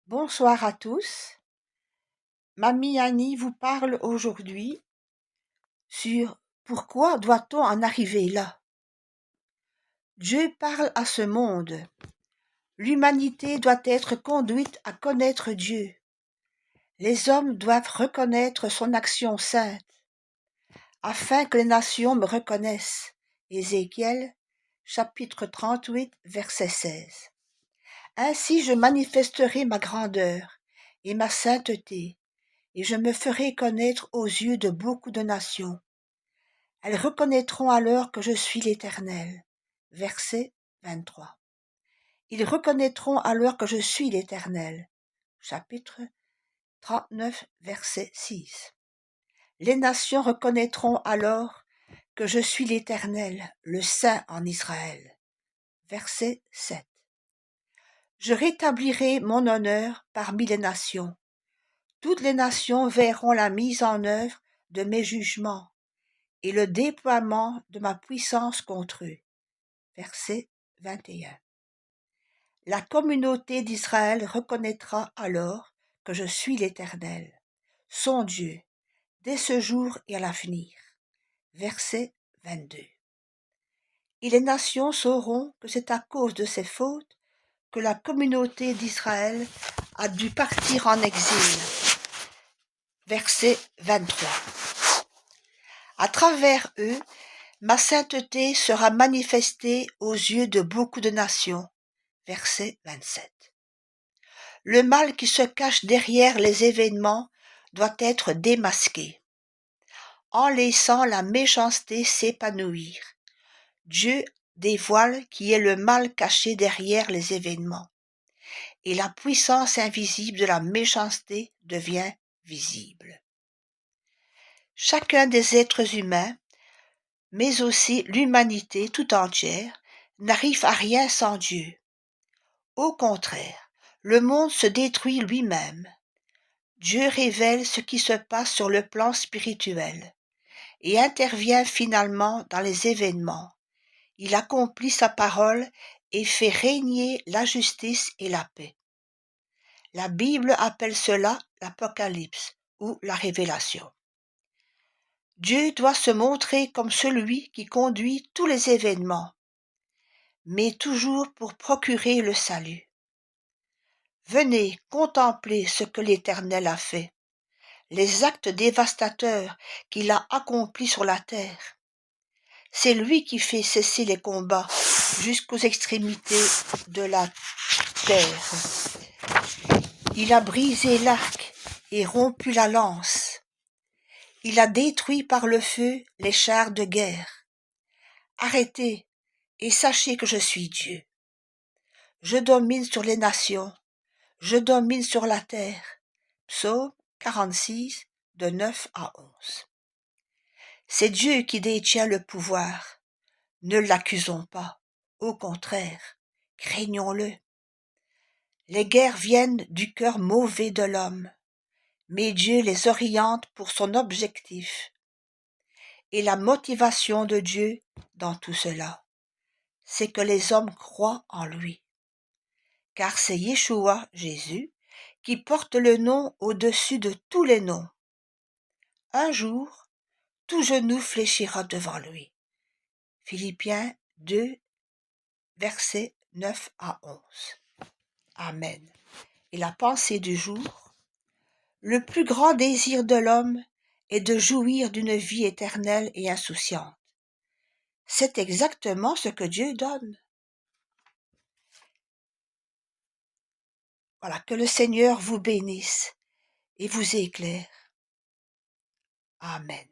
Bonsoir à tous. Mamie Annie vous parle aujourd'hui sur pourquoi doit-on en arriver là. Dieu parle à ce monde. L'humanité doit être conduite à connaître Dieu. Les hommes doivent reconnaître son action sainte, afin que les nations me reconnaissent. Ézéchiel, chapitre 38, verset 16. Ainsi je manifesterai ma grandeur et ma sainteté, et je me ferai connaître aux yeux de beaucoup de nations. Elles reconnaîtront alors que je suis l'Éternel. Verset 23. Ils reconnaîtront alors que je suis l'Éternel. Chapitre 39, verset 6. Les nations reconnaîtront alors que je suis l'Éternel, le Saint en Israël. Verset 7. Je rétablirai mon honneur parmi les nations. Toutes les nations verront la mise en œuvre de mes jugements et le déploiement de ma puissance contre eux. Verset 21. La communauté d'Israël reconnaîtra alors que je suis l'Éternel, son Dieu, dès ce jour et à l'avenir. Verset 22. Et les nations sauront que c'est à cause de ces fautes que la communauté d'Israël a dû partir en exil. Verset 23. À travers eux, ma sainteté sera manifestée aux yeux de beaucoup de nations. Verset 27. Le mal qui se cache derrière les événements doit être démasqué. En laissant la méchanceté s'épanouir, Dieu dévoile qui est le mal caché derrière les événements, et la puissance invisible de la méchanceté devient visible. Chacun des êtres humains, mais aussi l'humanité tout entière, n'arrive à rien sans Dieu. Au contraire, le monde se détruit lui-même. Dieu révèle ce qui se passe sur le plan spirituel et intervient finalement dans les événements. Il accomplit sa parole et fait régner la justice et la paix. La Bible appelle cela l'Apocalypse ou la révélation. Dieu doit se montrer comme celui qui conduit tous les événements, mais toujours pour procurer le salut. Venez contempler ce que l'Éternel a fait, les actes dévastateurs qu'il a accomplis sur la terre. C'est lui qui fait cesser les combats jusqu'aux extrémités de la terre. Il a brisé l'arc et rompu la lance. Il a détruit par le feu les chars de guerre. Arrêtez et sachez que je suis Dieu. Je domine sur les nations, je domine sur la terre. Psaume 46, de 9 à 11. C'est Dieu qui détient le pouvoir. Ne l'accusons pas. Au contraire, craignons-le. Les guerres viennent du cœur mauvais de l'homme, mais Dieu les oriente pour son objectif. Et la motivation de Dieu dans tout cela, c'est que les hommes croient en lui. Car c'est Yeshua, Jésus, qui porte le nom au-dessus de tous les noms. Un jour, tout genou fléchira devant lui. Philippiens 2, versets 9 à 11. Amen. Et la pensée du jour: le plus grand désir de l'homme est de jouir d'une vie éternelle et insouciante. C'est exactement ce que Dieu donne. Voilà, que le Seigneur vous bénisse et vous éclaire. Amen.